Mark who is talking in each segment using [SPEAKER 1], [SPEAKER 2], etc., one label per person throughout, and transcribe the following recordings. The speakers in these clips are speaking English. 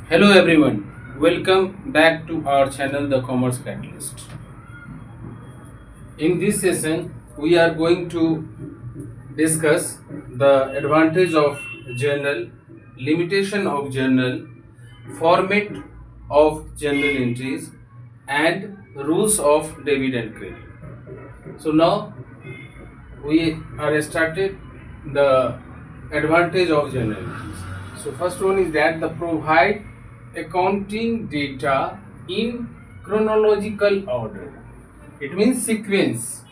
[SPEAKER 1] Hello everyone, welcome back to our channel The Commerce Catalyst. In this session, we are going to discuss the advantage of journal, limitation of journal, format of journal entries, and rules of debit and credit. So now we are started the advantage of journal entries. So first one is that the provide accounting data in chronological order. It means sequence.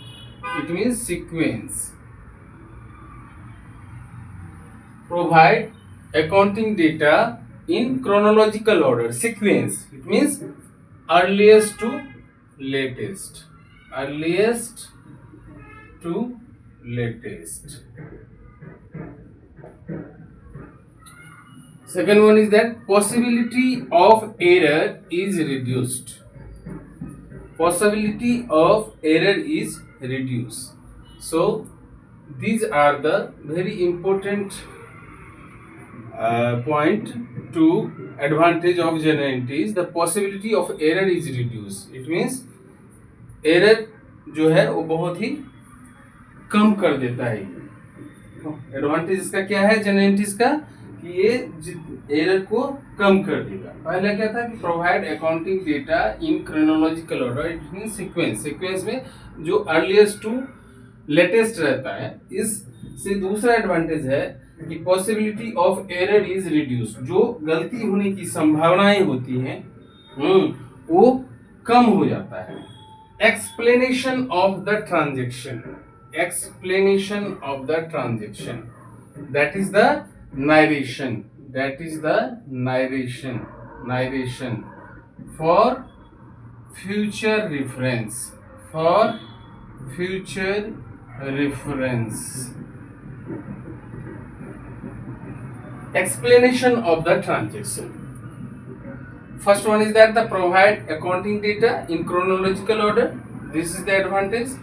[SPEAKER 1] It means sequence. Provide accounting data in chronological order. Sequence. It means earliest to latest. Earliest to latest. Second one is that possibility of error is reduced. Possibility of error is reduced. So these are the very important point to advantage of journal entries. The possibility of error is reduced. It means error जो है वो बहुत ही कम कर देता है. Advantage इसका क्या है जनरल एंट्रीज का कि ये एरर को कम कर देगा. पहले क्या था कि provide accounting data in chronological order. It mean sequence. Sequence में जो अर्लीस्ट टू लेटेस्ट रहता है. इससे दूसरा एडवांटेज है कि possibility of error is reduce. जो गलती होने की संभावनाएं होती हैं वो कम हो जाता है. Explanation of the transaction. Explanation of the transaction, that is the narration. That is the narration for future reference. For future reference. Explanation of the transaction. First one is that the provide accounting data in chronological order. This is the advantage.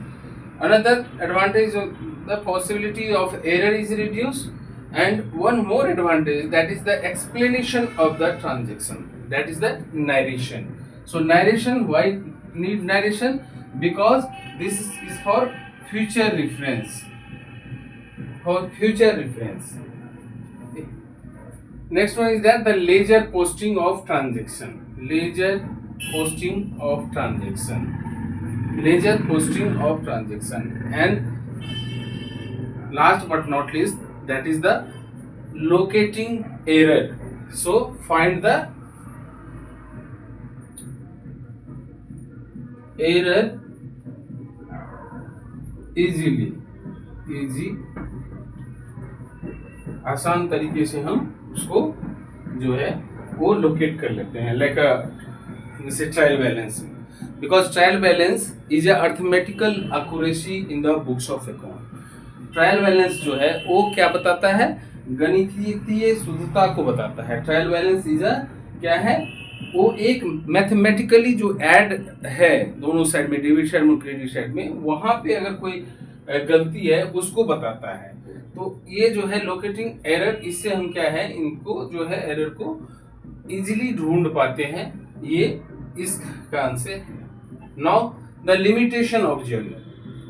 [SPEAKER 1] Another advantage of the possibility of error is reduced, and one more advantage, that is the explanation of the transaction, that is the narration. So narration, why need narration? Because this is for future reference. For future reference. Next one is that the ledger posting of transaction. Ledger posting of transaction. Ledger posting of transaction. And last but not least, that is the locating error. So find the error easily. आसान तरीके से हम उसको जो है वो locate कर लेते हैं. लाइक जैसे trial balance. Because trial balance is a arithmetical accuracy in the books of account. Trial balance जो है वो क्या बताता है? गणितीय शुद्धता को बताता है. ट्रायल बैलेंस इज क्या है? वो एक मैथमेटिकली जो ऐड है दोनों साइड में, डेबिट साइड में क्रेडिट साइड में, वहां पे अगर कोई गलती है उसको बताता है. तो ये जो है लोकेटिंग एरर, इससे हम क्या है इनको जो है एरर को इजीली ढूंढ पाते हैं. ये इस कारण से. Now the limitation of journal.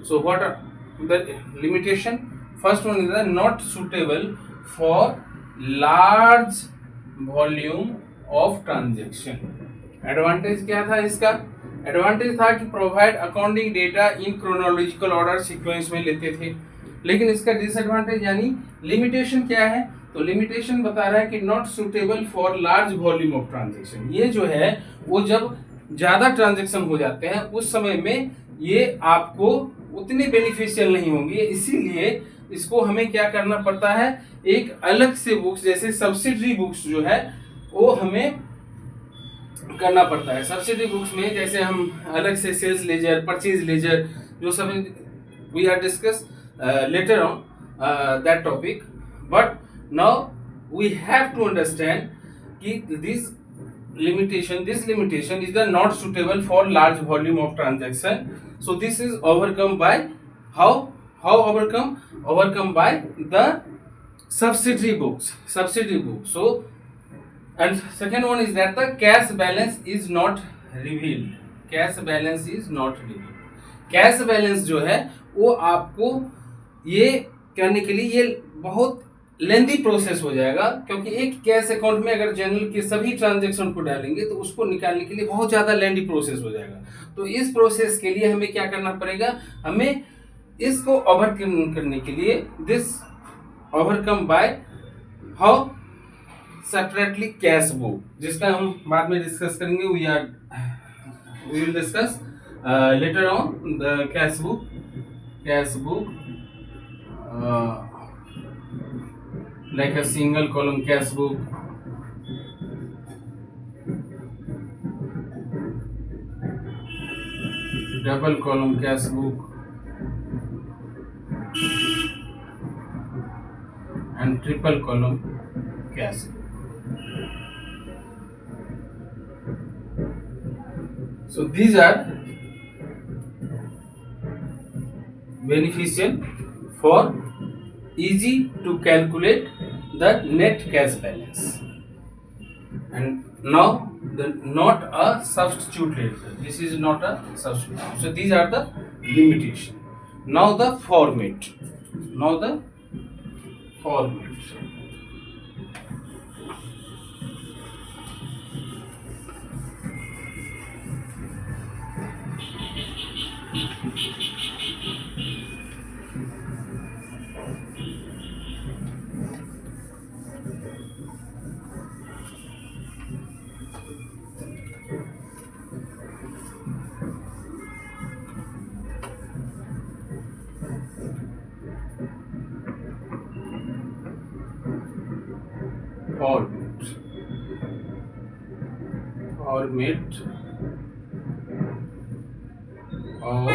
[SPEAKER 1] So what are the limitation? First one is the not suitable for large volume of transaction. Advantage क्या था इसका? Advantage था कि provide accounting data in chronological order sequence में लेते थे. लेकिन इसका disadvantage यानी limitation क्या है? तो लिमिटेशन बता रहा है कि not suitable for large volume of transaction. ये जो है वो जब ज्यादा ट्रांजेक्शन हो जाते हैं उस समय में ये आपको उतने बेनिफिशियल नहीं होंगे. इसीलिए इसको हमें क्या करना पड़ता है, एक अलग से बुक्स जैसे सब्सिडरी बुक्स जो है वो हमें करना पड़ता है. सब्सिडरी बुक्स में जैसे हम अलग से सेल्स लेजर, परचेज लेजर, जो सब we are discuss later on that topic. But now we have to understand कि this limitation is the not suitable for large volume of transaction. So this is overcome by how overcome by the subsidiary books. So And second one is that the cash balance is not revealed. Cash balance is not revealed. Cash balance जो है वो आपको ये करने के लिए ये बहुत लेंदी प्रोसेस हो जाएगा, क्योंकि एक कैश अकाउंट में अगर जनरल के सभी ट्रांजेक्शन को डालेंगे तो उसको निकालने के लिए बहुत ज़्यादा लेंदी प्रोसेस हो जाएगा. तो इस प्रोसेस के लिए हमें क्या करना पड़ेगा, हमें इसको ओवरकम करने के लिए this overcome by how separately cash book, जिसका हम बाद में डिस्कस करेंगे. We will discuss later on the cash book like a single column cash book, double column cash book, and triple column cash book. So these are beneficial for easy to calculate the net cash balance. And now the not a substitute letter. This is not a substitute. So these are the limitation. Now the format. Format of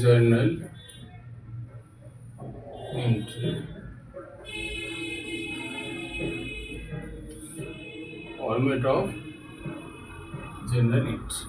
[SPEAKER 1] journal entry. Format of journal entry.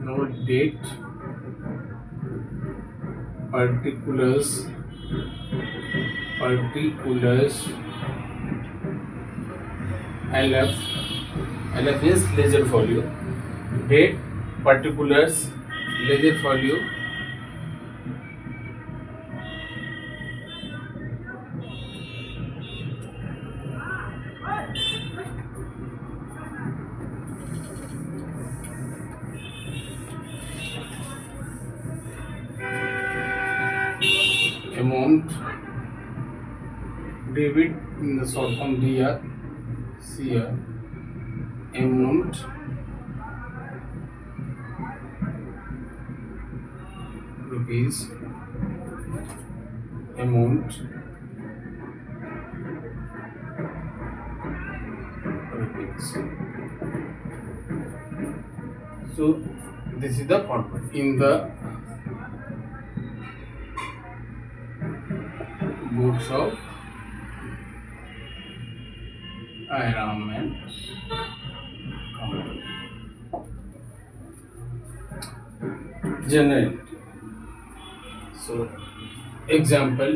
[SPEAKER 1] Now date, particulars, LF is ledger folio. Date, particulars, ledger folio. Amount, debit in the short form DR, CR, amount, rupees, amount, rupees. So this is the format. In the books of Iram and Company. General. So example,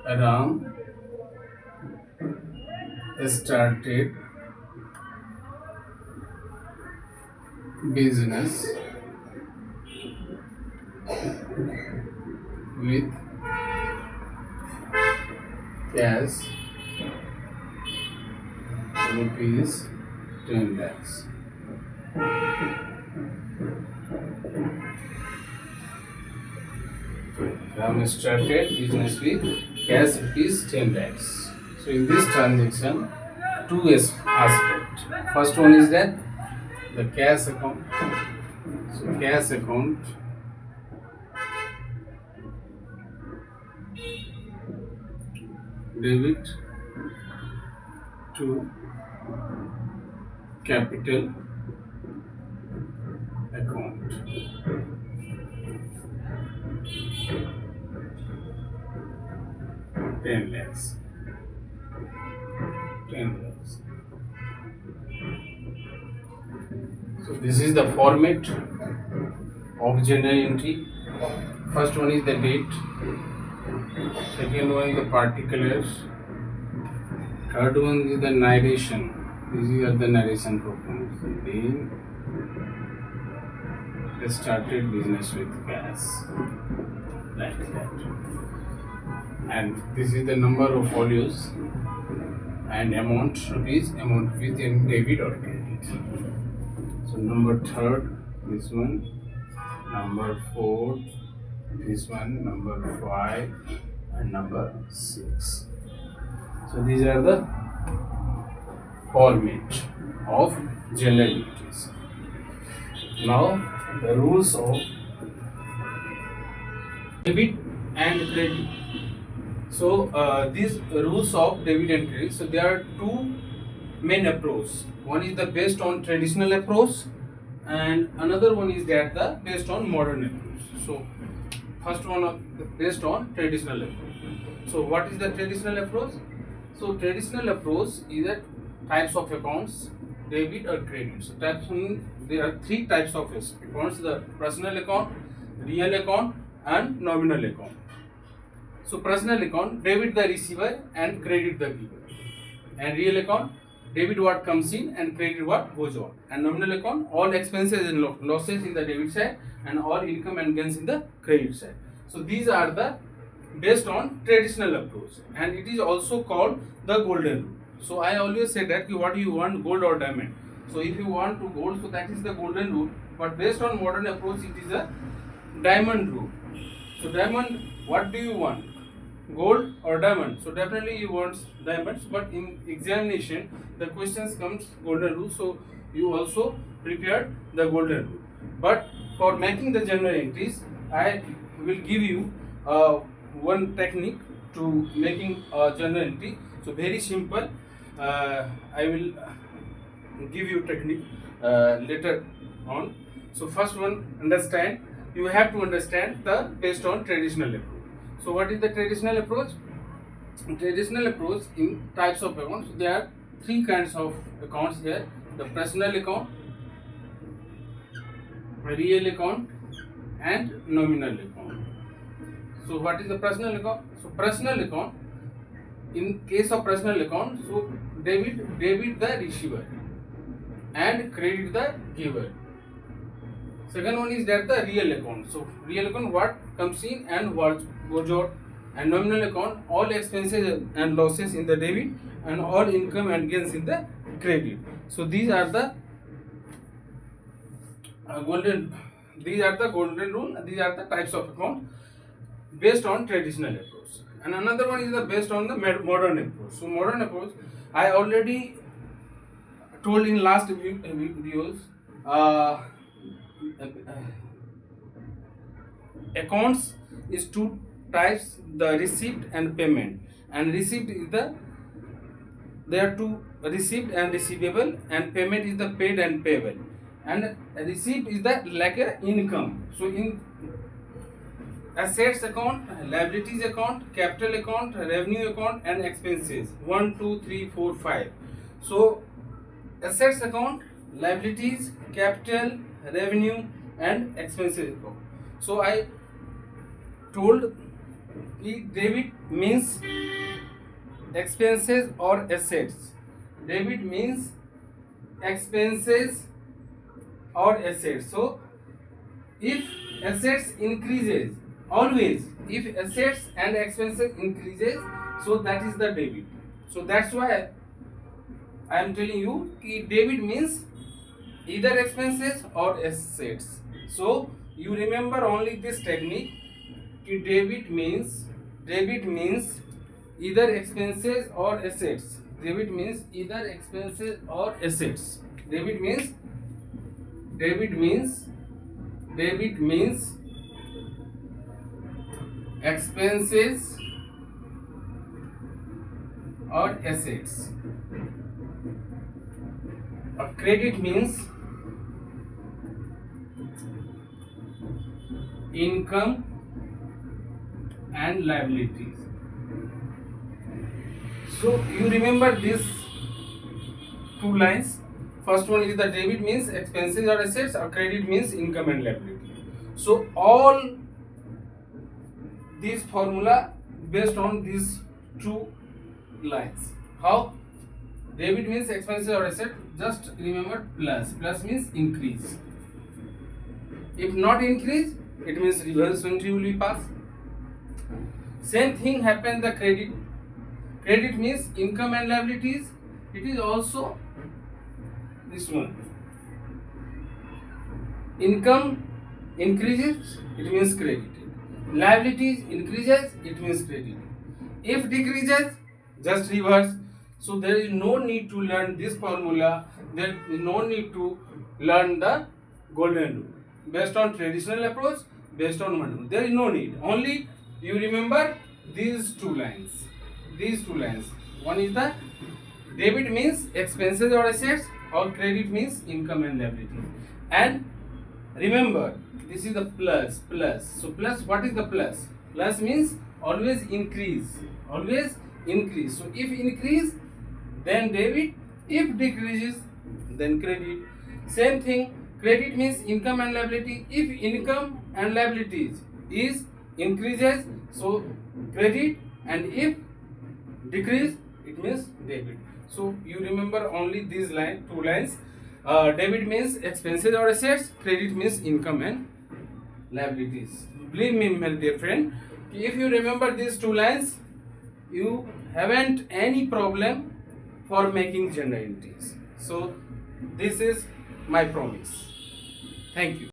[SPEAKER 1] Ram started business with cash rupees 10 lakhs. Ram started business with cash rupees 10 lakhs. So in this transaction, two aspects. First one is that the cash account. So cash account debit to capital account. Ten lakhs. 10 lakhs. So this is the format of journal entry. First one is the date. Second one is the particulars. Third one is the narration. These are the narration components. Then they started business with cash, like that. And this is the number of folios and amount rupees in debit or credit. So number third, this one, number four, this one, number 5, and number 6. So these are the format of journal entries. Now the rules of debit and credit. So these rules of debit and credit. So there are two main approaches. One is the based on traditional approach, and another one is that the based on modern approach. So first one based on traditional approach. So what is the traditional approach? So traditional approach is that types of accounts, debit or credit. So there are three types of accounts: the personal account, real account, and nominal account. So personal account, debit the receiver and credit the giver. And real account, debit what comes in and credit what goes out. And nominal account, all expenses and losses in the debit side and all income and gains in the credit side. So these are the based on traditional approach, and it is also called the golden rule. So I always say that what you want, gold or diamond. So if you want to gold, so that is the golden rule. But based on modern approach, it is a diamond rule. So diamond, what do you want? Gold or diamond? So definitely you want diamonds, but in examination the questions comes golden rule, so you also prepared the golden rule. But for making the journal entries, I will give you one technique to making a journal entry. So very simple. I will give you technique later on. So first one, understand, you have to understand the based on traditional approach. So what is the traditional approach? Traditional approach in types of accounts, there are three kinds of accounts here: the personal account, real account, and nominal account. So what is the personal account? So personal account, in case of personal account, so debit the receiver and credit the giver. Second one is that the real account. So real account, what comes in and what goes out. And nominal account, all expenses and losses in the debit and all income and gains in the credit. So these are the golden rule. These are the types of account based on traditional approach. And another one is the based on the modern approach. So modern approach, I already told in last videos. Accounts is two types: the receipt and payment. And receipt is there are two: receipt and receivable, and payment is the paid and payable. And receipt is the like a income. So in assets account, liabilities account, capital account, revenue account, and expenses. 1, 2, 3, 4, 5. So assets account, liabilities, capital, revenue, and expenses account. So I told debit means expenses or assets. Debit means expenses or assets. So if assets increases, always if assets and expenses increases, so that is the debit. So that's why I am telling you debit means either expenses or assets. So you remember only this technique. कि debit means either expenses or assets. Debit means either expenses or assets. Debit means expenses or assets. Or credit means income and liabilities. So you remember these two lines. First one is the debit means expenses or assets, or credit means income and liability. So all these formula based on these two lines. How? Debit means expenses or asset, just remember plus. Plus means increase. If not increase, it means reverse entry will be passed. Same thing happens the credit. Credit means income and liabilities. It is also this one. Income increases, it means credited. Liabilities increases, it means credited. If decreases, just reverse. So there is no need to learn this formula. There is no need to learn the golden rule. Based on traditional approach, based on one rule. There is no need. Only you remember these two lines. These two lines. One is the debit means expenses or assets, or credit means income and liability. And remember, this is the plus. So plus, what is the plus? Plus means always increase. Always increase. So if increase, then debit. If decreases, then credit. Same thing. Credit means income and liability. If income and liabilities is increases, so credit, and if decrease, it means debit. So you remember only these two lines. Debit means expenses or assets, credit means income and liabilities. Believe me, my dear friend, if you remember these two lines, you haven't any problem for making journal entries. So this is my promise. Thank you.